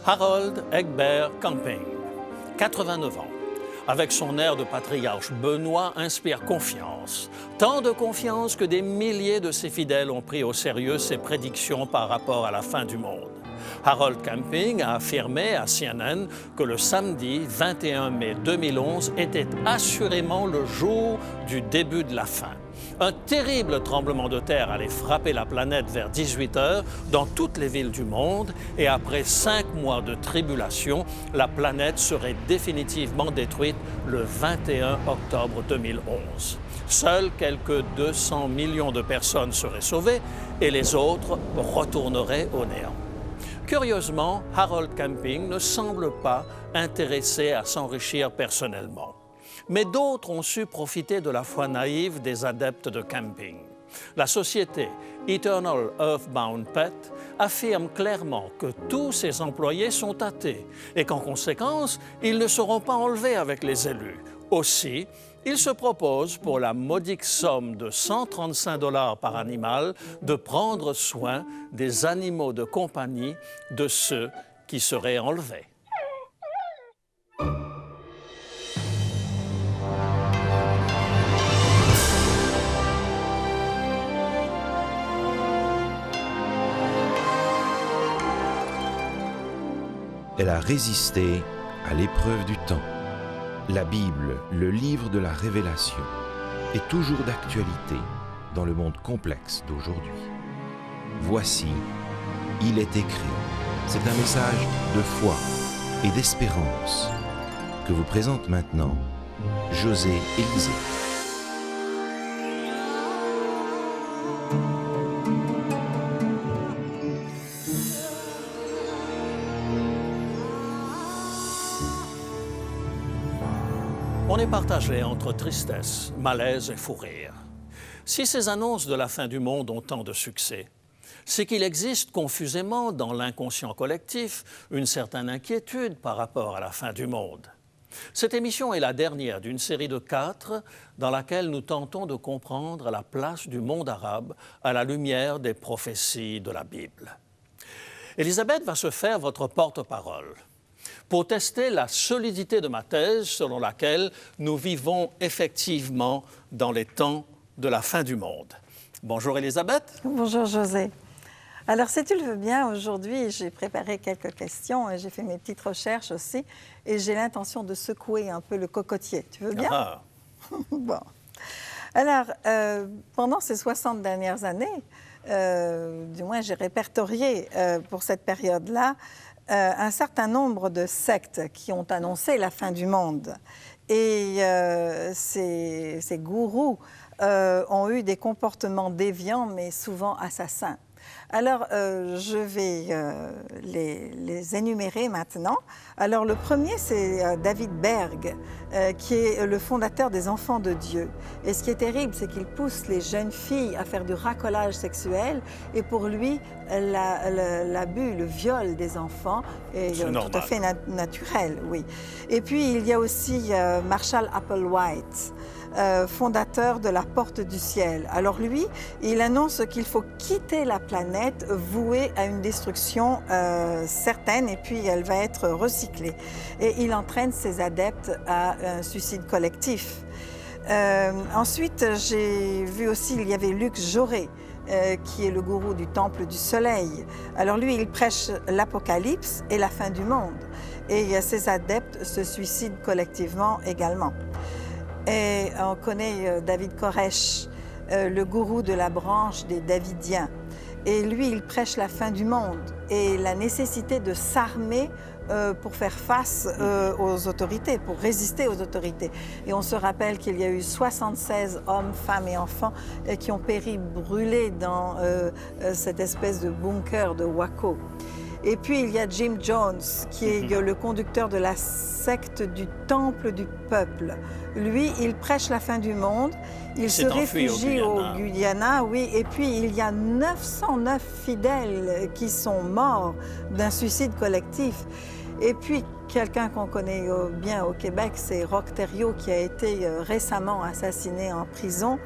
Harold Egbert Camping, 89 ans. Avec son air de patriarche, Benoît inspire confiance. Tant de confiance que des milliers de ses fidèles ont pris au sérieux ses prédictions par rapport à la fin du monde. Harold Camping a affirmé à CNN que le samedi 21 mai 2011 était assurément le jour du début de la fin. Un terrible tremblement de terre allait frapper la planète vers 18 heures dans toutes les villes du monde et après 5 mois de tribulation, la planète serait définitivement détruite le 21 octobre 2011. Seuls quelques 200 millions de personnes seraient sauvées et les autres retourneraient au néant. Curieusement, Harold Camping ne semble pas intéressé à s'enrichir personnellement. Mais d'autres ont su profiter de la foi naïve des adeptes de Camping. La société Eternal Earthbound Pet affirme clairement que tous ses employés sont athées et qu'en conséquence, ils ne seront pas enlevés avec les élus. Aussi, il se propose, pour la modique somme de 135 $ par animal, de prendre soin des animaux de compagnie de ceux qui seraient enlevés. Elle a résisté à l'épreuve du temps. La Bible, le livre de la révélation, est toujours d'actualité dans le monde complexe d'aujourd'hui. Voici, il est écrit. C'est un message de foi et d'espérance que vous présente maintenant José Élisée. On est partagé entre tristesse, malaise et fou rire. Si ces annonces de la fin du monde ont tant de succès, c'est qu'il existe confusément dans l'inconscient collectif une certaine inquiétude par rapport à la fin du monde. Cette émission est la dernière d'une série de 4 dans laquelle nous tentons de comprendre la place du monde arabe à la lumière des prophéties de la Bible. Élisabeth va se faire votre porte-parole pour tester la solidité de ma thèse selon laquelle nous vivons effectivement dans les temps de la fin du monde. Bonjour Élisabeth. Bonjour José. Alors si tu le veux bien, aujourd'hui j'ai préparé quelques questions et j'ai fait mes petites recherches aussi et j'ai l'intention de secouer un peu le cocotier. Tu veux bien? Ah. Bon. Alors, pendant ces 60 dernières années, du moins j'ai répertorié pour cette période-là un certain nombre de sectes qui ont annoncé la fin du monde. Et ces gourous ont eu des comportements déviants, mais souvent assassins. Alors, je vais les énumérer maintenant. Alors, le premier, c'est David Berg, qui est le fondateur des Enfants de Dieu. Et ce qui est terrible, c'est qu'il pousse les jeunes filles à faire du racolage sexuel. Et pour lui, l'abus, le viol des enfants est tout à fait naturel, oui. Et puis, il y a aussi Marshall Applewhite, fondateur de la Porte du Ciel. Alors lui, il annonce qu'il faut quitter la planète vouée à une destruction certaine et puis elle va être recyclée. Et il entraîne ses adeptes à un suicide collectif. Ensuite, j'ai vu aussi, il y avait Luc Jaurès, qui est le gourou du Temple du Soleil. Alors lui, il prêche l'Apocalypse et la fin du monde. Et ses adeptes se suicident collectivement également. Et on connaît David Koresh, le gourou de la branche des Davidiens. Et lui, il prêche la fin du monde et la nécessité de s'armer pour faire face aux autorités, pour résister aux autorités. Et on se rappelle qu'il y a eu 76 hommes, femmes et enfants qui ont péri brûlés dans cette espèce de bunker de Waco. Et puis, il y a Jim Jones, qui est le conducteur de la secte du Temple du Peuple. Lui, il prêche la fin du monde. Il se réfugie au Guyana, oui. Et puis, il y a 909 fidèles qui sont morts d'un suicide collectif. Et puis, quelqu'un qu'on connaît bien au Québec, c'est Roch Thériault, qui a été récemment assassiné en prison.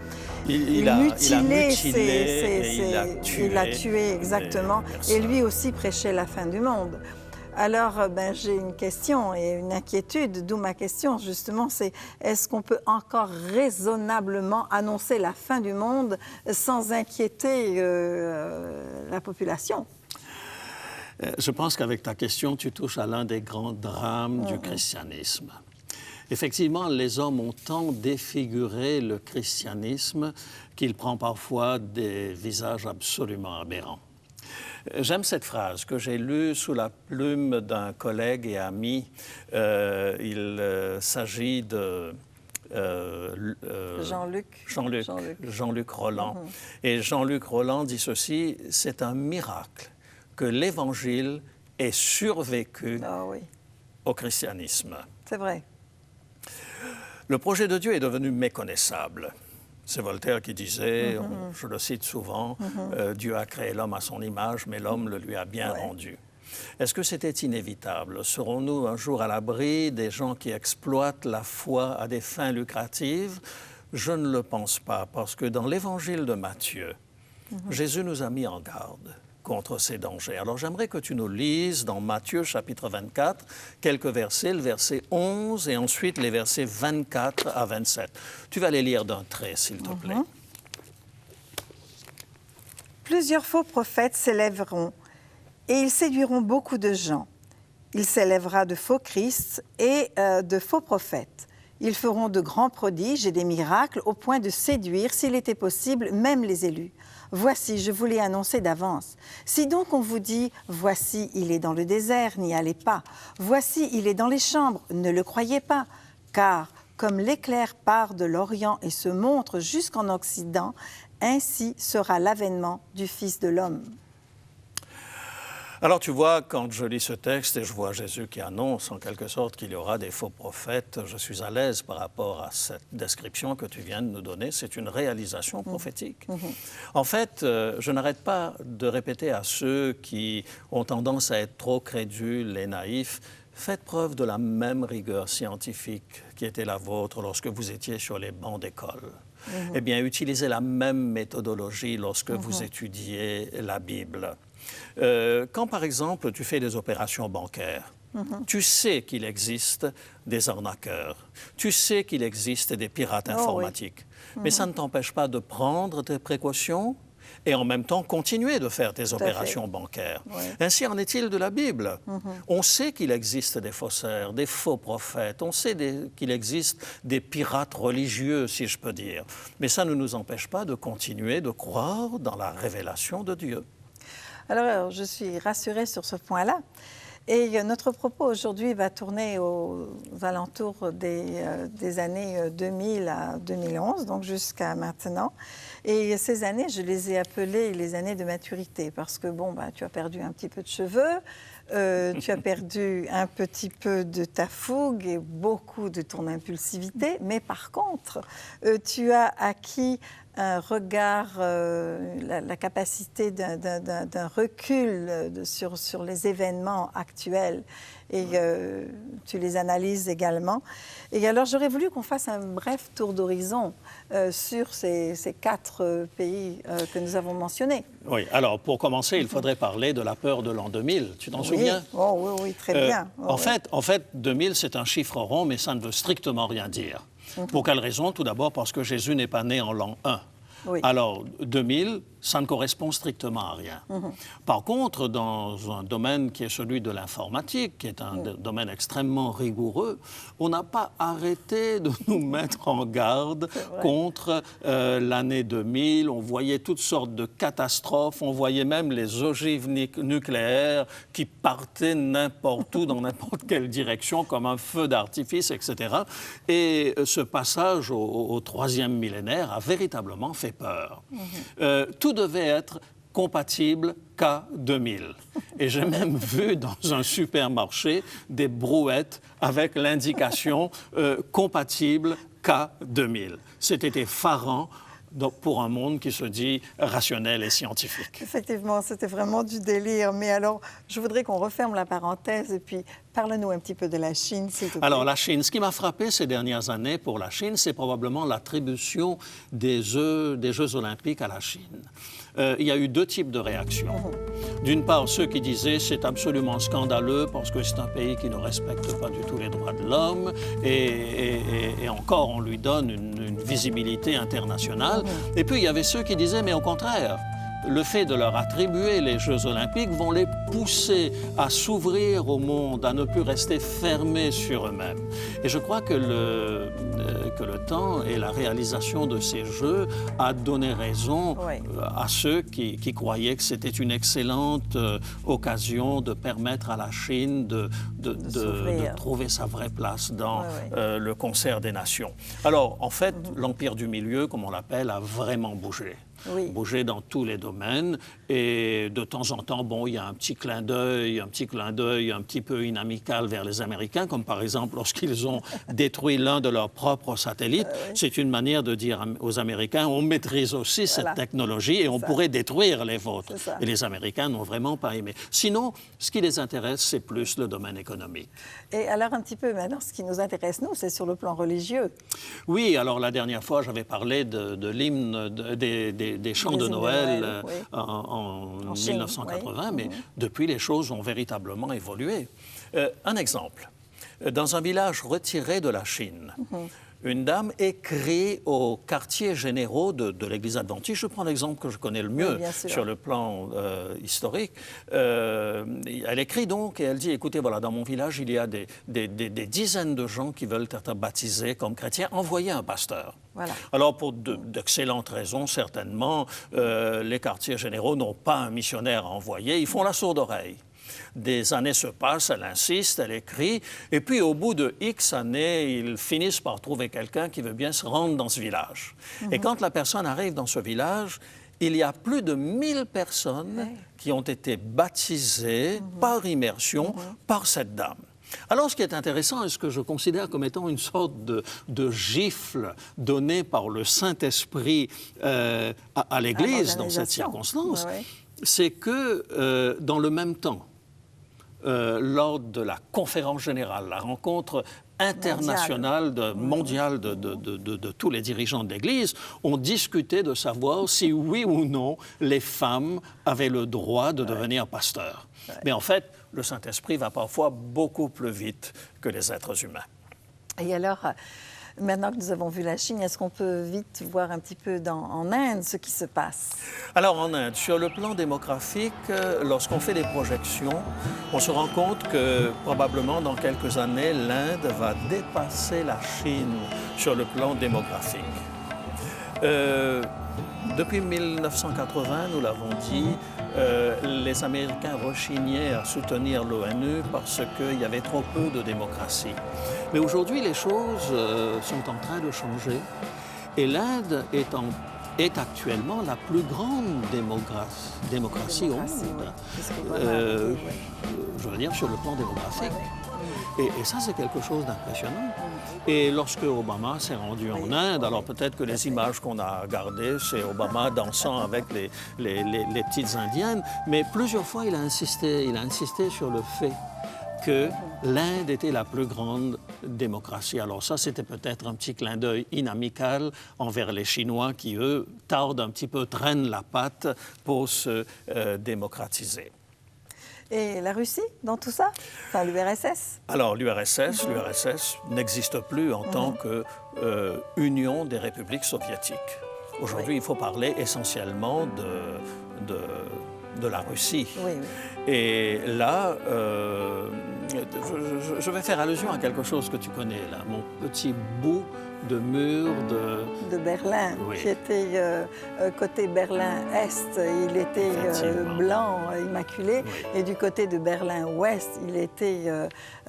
Il a mutilé et il l'a tué, exactement. Et lui aussi prêchait la fin du monde. Alors, j'ai une question et une inquiétude, d'où ma question justement, c'est est-ce qu'on peut encore raisonnablement annoncer la fin du monde sans inquiéter la population? Je pense qu'avec ta question, tu touches à l'un des grands drames du christianisme. Effectivement, les hommes ont tant défiguré le christianisme qu'il prend parfois des visages absolument aberrants. J'aime cette phrase que j'ai lue sous la plume d'un collègue et ami. Il s'agit de Jean-Luc Roland. Et Jean-Luc Roland dit ceci: c'est un miracle que l'Évangile ait survécu au christianisme. C'est vrai. Le projet de Dieu est devenu méconnaissable. C'est Voltaire qui disait, je le cite souvent, Dieu a créé l'homme à son image, mais l'homme le lui a bien rendu. Est-ce que c'était inévitable? Serons-nous un jour à l'abri des gens qui exploitent la foi à des fins lucratives? Je ne le pense pas, parce que dans l'Évangile de Matthieu, Jésus nous a mis en garde contre ces dangers. Alors j'aimerais que tu nous lises dans Matthieu chapitre 24 quelques versets, le verset 11 et ensuite les versets 24 à 27. Tu vas les lire d'un trait, s'il te plaît. Plusieurs faux prophètes s'élèveront et ils séduiront beaucoup de gens. Il s'élèvera de faux Christ et de faux prophètes. Ils feront de grands prodiges et des miracles au point de séduire, s'il était possible, même les élus. Voici, je vous l'ai annoncé d'avance. Si donc on vous dit, voici, il est dans le désert, n'y allez pas. Voici, il est dans les chambres, ne le croyez pas. Car, comme l'éclair part de l'Orient et se montre jusqu'en Occident, ainsi sera l'avènement du Fils de l'homme. Alors tu vois, quand je lis ce texte et je vois Jésus qui annonce en quelque sorte qu'il y aura des faux prophètes, je suis à l'aise par rapport à cette description que tu viens de nous donner. C'est une réalisation prophétique. En fait, je n'arrête pas de répéter à ceux qui ont tendance à être trop crédules et naïfs, faites preuve de la même rigueur scientifique qui était la vôtre lorsque vous étiez sur les bancs d'école. Eh bien, utilisez la même méthodologie lorsque vous étudiez la Bible. Quand, par exemple, tu fais des opérations bancaires, tu sais qu'il existe des arnaqueurs, tu sais qu'il existe des pirates informatiques, mais ça ne t'empêche pas de prendre tes précautions et en même temps continuer de faire tes opérations bancaires. Ainsi en est-il de la Bible. On sait qu'il existe des faussaires, des faux prophètes, on sait qu'il existe des pirates religieux, si je peux dire, mais ça ne nous empêche pas de continuer de croire dans la révélation de Dieu. Alors, je suis rassurée sur ce point-là. Et notre propos aujourd'hui va tourner aux alentours des années 2000 à 2011, donc jusqu'à maintenant. Et ces années, je les ai appelées les années de maturité parce que, tu as perdu un petit peu de cheveux, tu as perdu un petit peu de ta fougue et beaucoup de ton impulsivité, mais par contre, tu as acquis un regard, la capacité d'un recul sur les événements actuels et tu les analyses également. Et alors j'aurais voulu qu'on fasse un bref tour d'horizon sur ces 4 pays que nous avons mentionnés. Oui, alors pour commencer, il faudrait parler de la peur de l'an 2000. Tu t'en souviens? Oui, très bien. En fait, 2000, c'est un chiffre rond, mais ça ne veut strictement rien dire. Pour quelle raison? Tout d'abord parce que Jésus n'est pas né en l'an 1. Alors, 2000, ça ne correspond strictement à rien. Par contre, dans un domaine qui est celui de l'informatique, qui est un domaine extrêmement rigoureux, on n'a pas arrêté de nous mettre en garde contre l'année 2000. On voyait toutes sortes de catastrophes, on voyait même les ogives nucléaires qui partaient n'importe où, dans n'importe quelle direction, comme un feu d'artifice, etc. Et ce passage au 3e millénaire a véritablement fait peur. Tout devait être compatible K2000. Et j'ai même vu dans un supermarché des brouettes avec l'indication compatible K2000. C'était effarant pour un monde qui se dit rationnel et scientifique. Effectivement, c'était vraiment du délire. Mais alors, je voudrais qu'on referme la parenthèse et puis Parle-nous un petit peu de la Chine, s'il te plaît. Alors, la Chine, ce qui m'a frappé ces dernières années pour la Chine, c'est probablement l'attribution des Jeux olympiques à la Chine. Il y a eu deux types de réactions. D'une part, ceux qui disaient c'est absolument scandaleux parce que c'est un pays qui ne respecte pas du tout les droits de l'homme et encore on lui donne une visibilité internationale. Et puis il y avait ceux qui disaient mais au contraire, le fait de leur attribuer les Jeux olympiques vont les pousser à s'ouvrir au monde, à ne plus rester fermés sur eux-mêmes. Et je crois que le temps et la réalisation de ces Jeux a donné raison à ceux qui croyaient que c'était une excellente occasion de permettre à la Chine de trouver sa vraie place dans le concert des nations. Alors, en fait, l'Empire du Milieu, comme on l'appelle, a vraiment bougé. Bouger dans tous les domaines et de temps en temps, bon, il y a un petit clin d'œil un petit peu inamical vers les Américains, comme par exemple lorsqu'ils ont détruit l'un de leurs propres satellites. C'est une manière de dire aux Américains, on maîtrise aussi cette technologie et on pourrait détruire les vôtres. Et les Américains n'ont vraiment pas aimé. Sinon, ce qui les intéresse, c'est plus le domaine économique. Et alors un petit peu maintenant, ce qui nous intéresse, nous, c'est sur le plan religieux. Oui, alors la dernière fois, j'avais parlé de l'hymne des chants de Noël, en 1980, mais depuis, les choses ont véritablement évolué. Un exemple. Dans un village retiré de la Chine, une dame écrit aux quartiers généraux de l'Église adventiste. Je prends l'exemple que je connais le mieux sur le plan historique. Elle écrit donc et elle dit, écoutez, voilà, dans mon village, il y a des dizaines de gens qui veulent être baptisés comme chrétiens. Envoyez un pasteur. Alors, pour d'excellentes raisons, certainement, les quartiers généraux n'ont pas un missionnaire à envoyer. Ils font la sourde oreille. Des années se passent, elle insiste, elle écrit, et puis au bout de X années, ils finissent par trouver quelqu'un qui veut bien se rendre dans ce village. Et quand la personne arrive dans ce village, il y a plus de 1000 personnes qui ont été baptisées par immersion par cette dame. Alors, ce qui est intéressant, et ce que je considère comme étant une sorte de gifle donnée par le Saint-Esprit à l'Église dans cette circonstance, c'est que dans le même temps, lors de la conférence générale, la rencontre internationale, mondiale de tous les dirigeants de l'Église, on discutait de savoir si oui ou non les femmes avaient le droit de devenir pasteurs. Mais en fait, le Saint-Esprit va parfois beaucoup plus vite que les êtres humains. Et alors, maintenant que nous avons vu la Chine, est-ce qu'on peut vite voir un petit peu en Inde ce qui se passe? Alors en Inde, sur le plan démographique, lorsqu'on fait des projections, on se rend compte que probablement dans quelques années, l'Inde va dépasser la Chine sur le plan démographique. Depuis 1980, nous l'avons dit, les Américains rechignaient à soutenir l'ONU parce qu'il y avait trop peu de démocratie. Mais aujourd'hui, les choses sont en train de changer et l'Inde est actuellement la plus grande démocratie au monde. Je veux dire, sur le plan démographique. Et ça, c'est quelque chose d'impressionnant. Et lorsque Obama s'est rendu en Inde, alors peut-être que les images qu'on a gardées, c'est Obama dansant avec les petites Indiennes, mais plusieurs fois, il a insisté sur le fait que l'Inde était la plus grande démocratie. Alors ça, c'était peut-être un petit clin d'œil inamical envers les Chinois qui, eux, tardent un petit peu, traînent la patte pour se démocratiser. Et la Russie dans tout ça? Enfin, l'URSS? Alors, l'URSS n'existe plus en tant qu'union des républiques soviétiques. Aujourd'hui, il faut parler essentiellement de la Russie. Et là, je vais faire allusion à quelque chose que tu connais, là, mon petit bout de mur de Berlin, qui était côté Berlin-Est, il était blanc, immaculé, et du côté de Berlin-Ouest, il était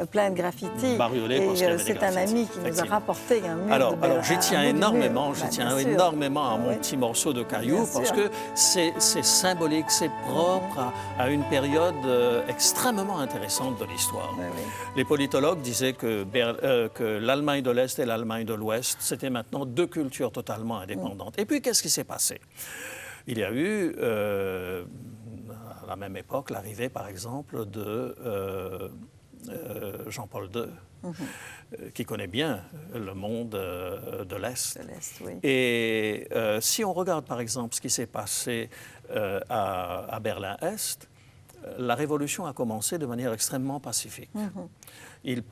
plein de graffitis. Bariolé, et c'est un ami qui nous a rapporté un mur de Berlin. Alors j'y tiens énormément, à mon petit morceau de caillou, parce que c'est symbolique, c'est propre à une période extrêmement intéressante de l'histoire. Les politologues disaient que l'Allemagne de l'Est et l'Allemagne de l'Ouest, c'était maintenant deux cultures totalement indépendantes. Et puis, qu'est-ce qui s'est passé? Il y a eu, à la même époque, l'arrivée, par exemple, Jean-Paul II, qui connaît bien le monde de l'Est. Oui. Et si on regarde par exemple ce qui s'est passé à Berlin-Est, la révolution a commencé de manière extrêmement pacifique. Ils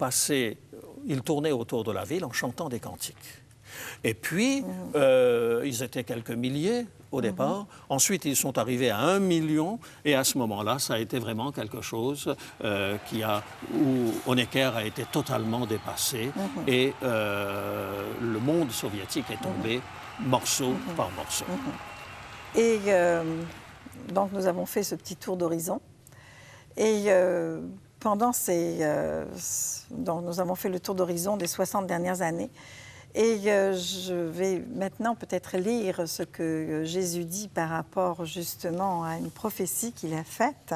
tournaient autour de la ville en chantant des cantiques. Et puis, ils étaient quelques milliers au départ. Ensuite, ils sont arrivés à 1 million. Et à ce moment-là, ça a été vraiment quelque chose où Honecker a été totalement dépassé. Et le monde soviétique est tombé morceau par morceau. Et donc, nous avons fait ce petit tour d'horizon. Et pendant donc, nous avons fait le tour d'horizon des 60 dernières années. Et je vais maintenant peut-être lire ce que Jésus dit par rapport justement à une prophétie qu'il a faite.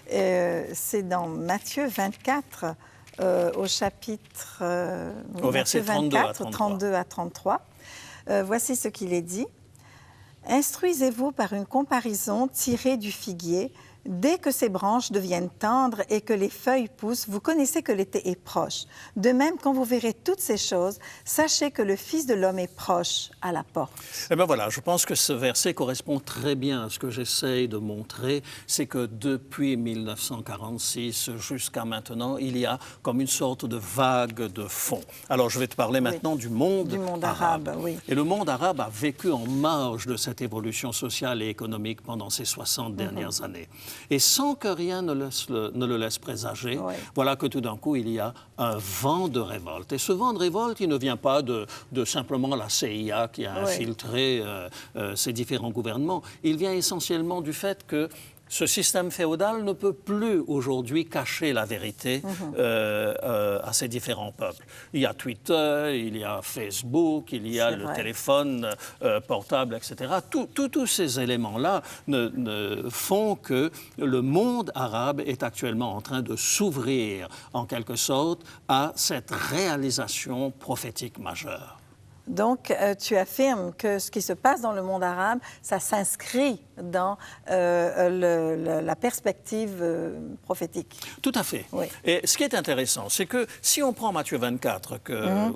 C'est dans Matthieu 24, au chapitre au verset 32 à 33. Voici ce qu'il est dit. « Instruisez-vous par une comparaison tirée du figuier. Dès que ses branches deviennent tendres et que les feuilles poussent, vous connaissez que l'été est proche. De même, quand vous verrez toutes ces choses, sachez que le Fils de l'homme est proche à la porte. » Eh bien voilà, je pense que ce verset correspond très bien à ce que j'essaye de montrer, c'est que depuis 1946 jusqu'à maintenant, il y a comme une sorte de vague de fond. Alors je vais te parler maintenant du monde arabe. Oui. Et le monde arabe a vécu en marge de cette évolution sociale et économique pendant ces 60 dernières années. Et sans que rien ne le laisse présager, voilà que tout d'un coup, il y a un vent de révolte. Et ce vent de révolte, il ne vient pas de simplement la CIA qui a infiltré ces différents gouvernements. Il vient essentiellement du fait que ce système féodal ne peut plus aujourd'hui cacher la vérité à ces différents peuples. Il y a Twitter, il y a Facebook, il y a le téléphone portable, etc. Tous ces éléments-là font que le monde arabe est actuellement en train de s'ouvrir, en quelque sorte, à cette réalisation prophétique majeure. Donc, tu affirmes que ce qui se passe dans le monde arabe, ça s'inscrit dans la perspective prophétique. Tout à fait. Oui. Et ce qui est intéressant, c'est que si on prend Matthieu 24,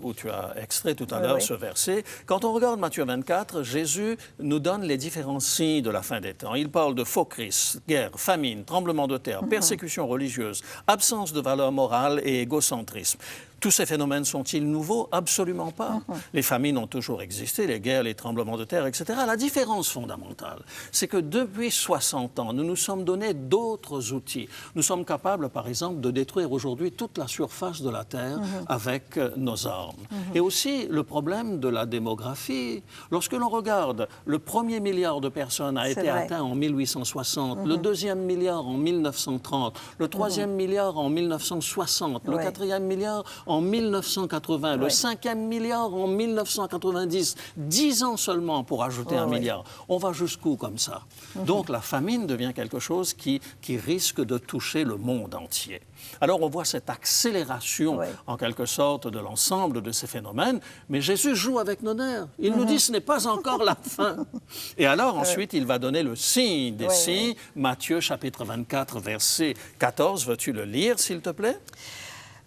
où tu as extrait tout à l'heure ce verset, quand on regarde Matthieu 24, Jésus nous donne les différents signes de la fin des temps. Il parle de faux Christ, guerre, famine, tremblement de terre, persécution religieuse, absence de valeur morale et égocentrisme. Tous ces phénomènes sont-ils nouveaux? Absolument pas. Les famines ont toujours existé, les guerres, les tremblements de terre, etc. La différence fondamentale, c'est que depuis 60 ans, nous nous sommes donné d'autres outils. Nous sommes capables, par exemple, de détruire aujourd'hui toute la surface de la Terre avec nos armes. Et aussi, le problème de la démographie. Lorsque l'on regarde, le premier milliard de personnes a été atteint en 1860, le deuxième milliard en 1930, le troisième milliard en 1960, le quatrième milliard en 1980, le cinquième milliard en 1990, 10 ans seulement pour ajouter un milliard. On va jusqu'où comme ça? Donc la famine devient quelque chose qui risque de toucher le monde entier. Alors on voit cette accélération, en quelque sorte, de l'ensemble de ces phénomènes, mais Jésus joue avec nos nerfs. Il nous dit ce n'est pas encore la fin. Et alors ensuite, il va donner le signe des signes. Matthieu chapitre 24, verset 14. Veux-tu le lire, s'il te plaît?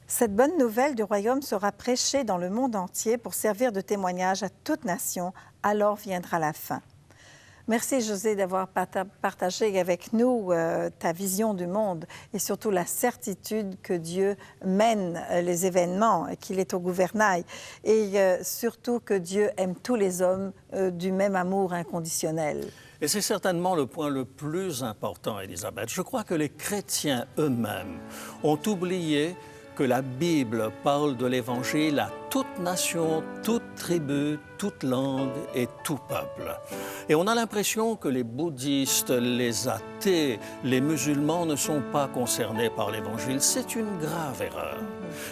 Cette bonne nouvelle du royaume sera prêchée dans le monde entier pour servir de témoignage à toute nation. Alors viendra la fin. Merci, José, d'avoir partagé avec nous ta vision du monde et surtout la certitude que Dieu mène les événements, qu'il est au gouvernail et surtout que Dieu aime tous les hommes du même amour inconditionnel. Et c'est certainement le point le plus important, Elisabeth. Je crois que les chrétiens eux-mêmes ont oublié que la Bible parle de l'Évangile à toute nation, toute tribu, toute langue et tout peuple. Et on a l'impression que les bouddhistes, les athées, les musulmans ne sont pas concernés par l'Évangile. C'est une grave erreur.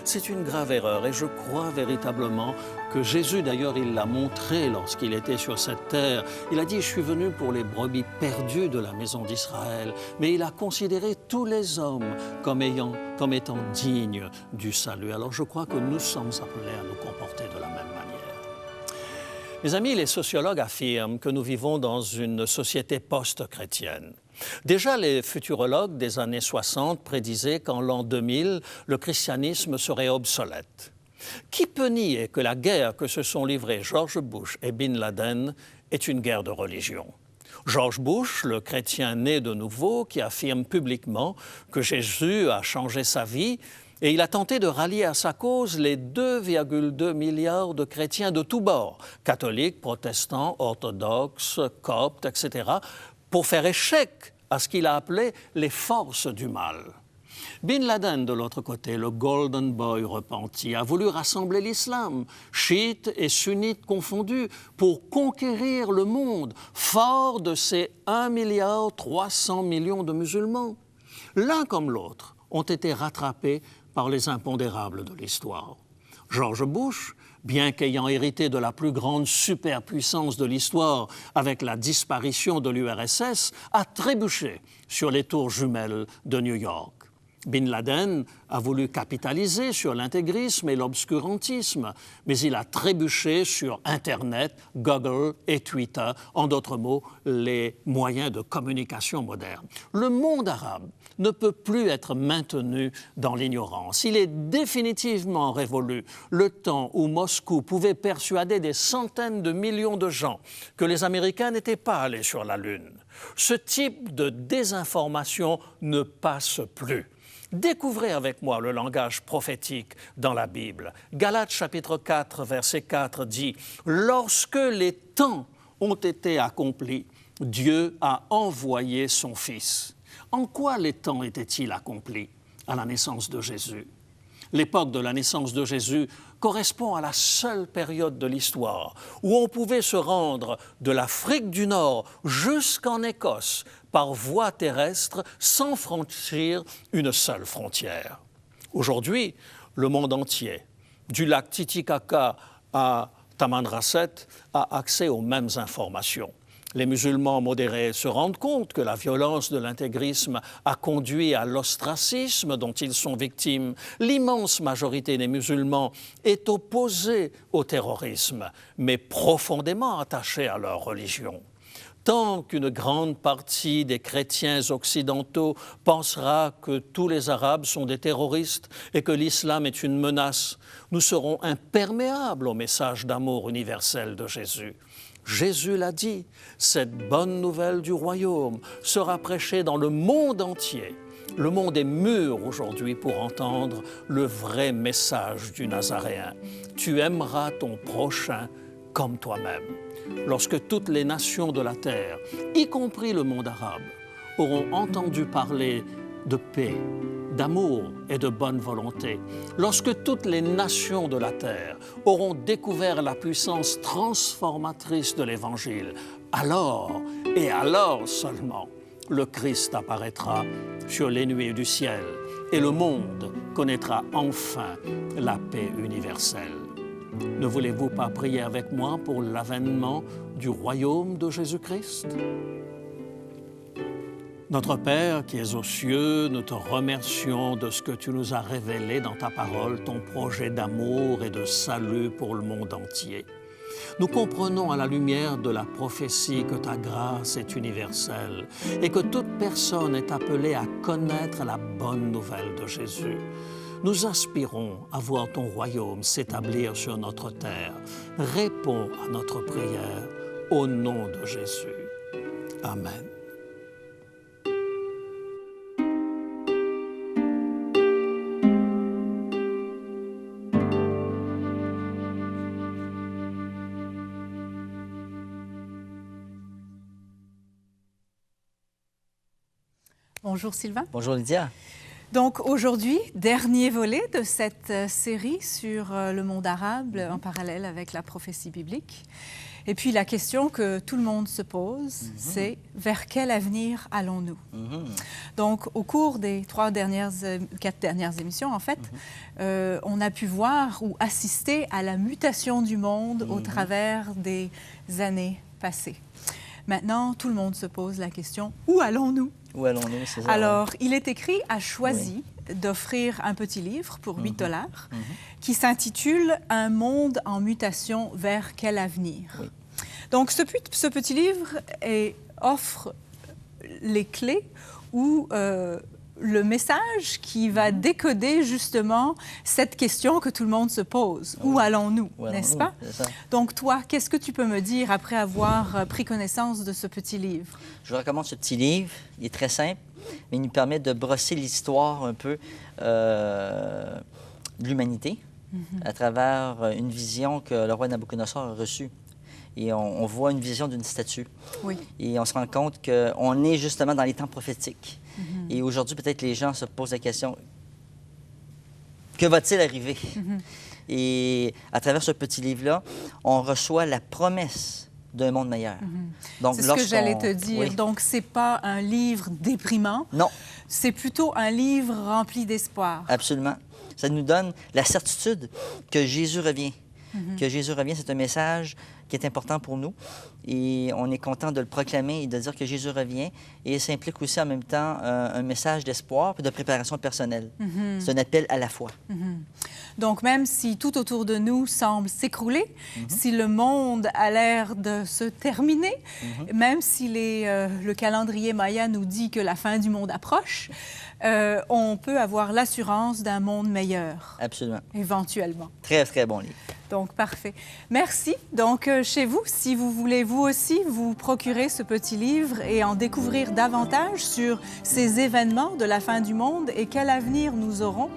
C'est une grave erreur et je crois véritablement que Jésus, d'ailleurs, il l'a montré lorsqu'il était sur cette terre. Il a dit « Je suis venu pour les brebis perdues de la maison d'Israël ». Mais il a considéré tous les hommes comme étant dignes du salut. Alors je crois que nous sommes appelés à nous comporter de la même manière. Mes amis, les sociologues affirment que nous vivons dans une société post-chrétienne. Déjà, les futurologues des années 60 prédisaient qu'en l'an 2000, le christianisme serait obsolète. Qui peut nier que la guerre que se sont livrées George Bush et Bin Laden est une guerre de religion? George Bush, le chrétien né de nouveau, qui affirme publiquement que Jésus a changé sa vie, et il a tenté de rallier à sa cause les 2,2 milliards de chrétiens de tous bords, catholiques, protestants, orthodoxes, coptes, etc., pour faire échec à ce qu'il a appelé les forces du mal. Bin Laden, de l'autre côté, le Golden Boy repenti, a voulu rassembler l'islam, chiites et sunnites confondus, pour conquérir le monde, fort de ses 1,3 milliard de musulmans. L'un comme l'autre ont été rattrapés par les impondérables de l'histoire. George Bush, bien qu'ayant hérité de la plus grande superpuissance de l'histoire avec la disparition de l'URSS, a trébuché sur les tours jumelles de New York. Bin Laden a voulu capitaliser sur l'intégrisme et l'obscurantisme, mais il a trébuché sur Internet, Google et Twitter, en d'autres mots, les moyens de communication modernes. Le monde arabe ne peut plus être maintenu dans l'ignorance. Il est définitivement révolu. Le temps où Moscou pouvait persuader des centaines de millions de gens que les Américains n'étaient pas allés sur la Lune. Ce type de désinformation ne passe plus. Découvrez avec moi le langage prophétique dans la Bible. Galates chapitre 4, verset 4 dit « Lorsque les temps ont été accomplis, Dieu a envoyé son Fils. » En quoi les temps étaient-ils accomplis? À la naissance de Jésus. L'époque de la naissance de Jésus correspond à la seule période de l'histoire où on pouvait se rendre de l'Afrique du Nord jusqu'en Écosse par voie terrestre sans franchir une seule frontière. Aujourd'hui, le monde entier, du lac Titicaca à Tamanrasset, a accès aux mêmes informations. Les musulmans modérés se rendent compte que la violence de l'intégrisme a conduit à l'ostracisme dont ils sont victimes. L'immense majorité des musulmans est opposée au terrorisme, mais profondément attachée à leur religion. Tant qu'une grande partie des chrétiens occidentaux pensera que tous les Arabes sont des terroristes et que l'islam est une menace, nous serons imperméables au message d'amour universel de Jésus. Jésus l'a dit, cette bonne nouvelle du royaume sera prêchée dans le monde entier. Le monde est mûr aujourd'hui pour entendre le vrai message du Nazaréen. Tu aimeras ton prochain comme toi-même. Lorsque toutes les nations de la terre, y compris le monde arabe, auront entendu parler de paix, d'amour et de bonne volonté, lorsque toutes les nations de la terre auront découvert la puissance transformatrice de l'Évangile, alors, et alors seulement, le Christ apparaîtra sur les nuées du ciel et le monde connaîtra enfin la paix universelle. Ne voulez-vous pas prier avec moi pour l'avènement du royaume de Jésus-Christ? Notre Père qui es aux cieux, nous te remercions de ce que tu nous as révélé dans ta parole, ton projet d'amour et de salut pour le monde entier. Nous comprenons à la lumière de la prophétie que ta grâce est universelle et que toute personne est appelée à connaître la bonne nouvelle de Jésus. Nous aspirons à voir ton royaume s'établir sur notre terre. Réponds à notre prière au nom de Jésus. Amen. Bonjour Sylvain. Bonjour Lydia. Donc aujourd'hui, dernier volet de cette série sur le monde arabe en parallèle avec la prophétie biblique. Et puis la question que tout le monde se pose, c'est vers quel avenir allons-nous? Donc au cours des 4 dernières émissions, en fait, on a pu voir ou assister à la mutation du monde au travers des années passées. Maintenant, tout le monde se pose la question, où allons-nous? Où allons-nous, c'est ça? Alors, il est écrit « a choisi d'offrir un petit livre pour 8 $ qui s'intitule « Un monde en mutation, vers quel avenir Oui. » Donc, ce petit livre offre les clés ou le message qui va décoder justement cette question que tout le monde se pose. Où allons-nous, n'est-ce pas? Donc, toi, qu'est-ce que tu peux me dire après avoir pris connaissance de ce petit livre? Je vous recommande ce petit livre. Il est très simple, mais il nous permet de brosser l'histoire un peu de l'humanité à travers une vision que le roi Nabucodonosor a reçue. Et on voit une vision d'une statue. Oui. Et on se rend compte qu'on est justement dans les temps prophétiques. Et aujourd'hui, peut-être les gens se posent la question, que va-t-il arriver? Et à travers ce petit livre-là, on reçoit la promesse d'un monde meilleur. C'est ce que j'allais te dire. Oui. Donc, ce n'est pas un livre déprimant. Non. C'est plutôt un livre rempli d'espoir. Absolument. Ça nous donne la certitude que Jésus revient. Que Jésus revient, c'est un message qui est important pour nous. Et on est content de le proclamer et de dire que Jésus revient. Et ça implique aussi en même temps un message d'espoir et de préparation personnelle. C'est un appel à la foi. Donc, même si tout autour de nous semble s'écrouler, si le monde a l'air de se terminer, même si le calendrier Maya nous dit que la fin du monde approche, on peut avoir l'assurance d'un monde meilleur. Absolument. Éventuellement. Très, très bon livre. Donc, parfait. Merci. Donc, chez vous, si vous voulez vous aussi vous procurer ce petit livre et en découvrir davantage sur ces événements de la fin du monde et quel avenir nous aurons,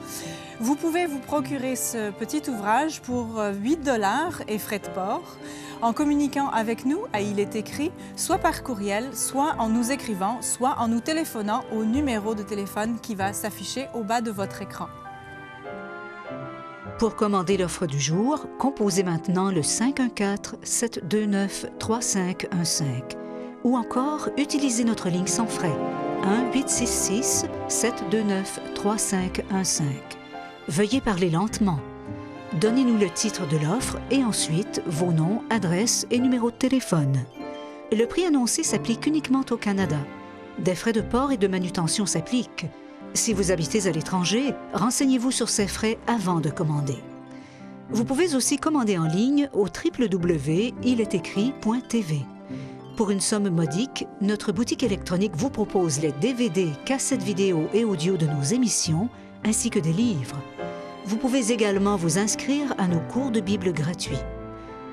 vous pouvez vous procurer ce petit ouvrage pour 8 $ et frais de port en communiquant avec nous à Il est écrit, soit par courriel, soit en nous écrivant, soit en nous téléphonant au numéro de téléphone qui va s'afficher au bas de votre écran. Pour commander l'offre du jour, composez maintenant le 514-729-3515 ou encore utilisez notre ligne sans frais 1-866-729-3515. Veuillez parler lentement. Donnez-nous le titre de l'offre et ensuite vos noms, adresses et numéros de téléphone. Le prix annoncé s'applique uniquement au Canada. Des frais de port et de manutention s'appliquent. Si vous habitez à l'étranger, renseignez-vous sur ces frais avant de commander. Vous pouvez aussi commander en ligne au www.iletécrit.tv. Pour une somme modique, notre boutique électronique vous propose les DVD, cassettes vidéo et audio de nos émissions, ainsi que des livres. Vous pouvez également vous inscrire à nos cours de Bible gratuits.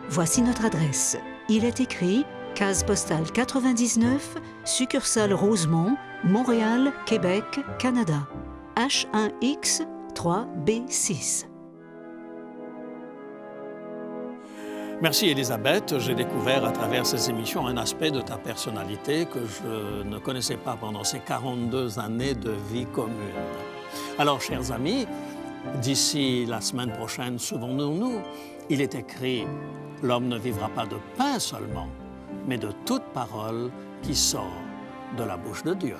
Voici notre adresse. Il est écrit, case postale 99, succursale Rosemont, Montréal, Québec, Canada. H1X 3B6. Merci Elisabeth. J'ai découvert à travers ces émissions un aspect de ta personnalité que je ne connaissais pas pendant ces 42 années de vie commune. Alors, chers amis, d'ici la semaine prochaine, souvenons-nous, il est écrit « L'homme ne vivra pas de pain seulement, mais de toute parole qui sort de la bouche de Dieu. »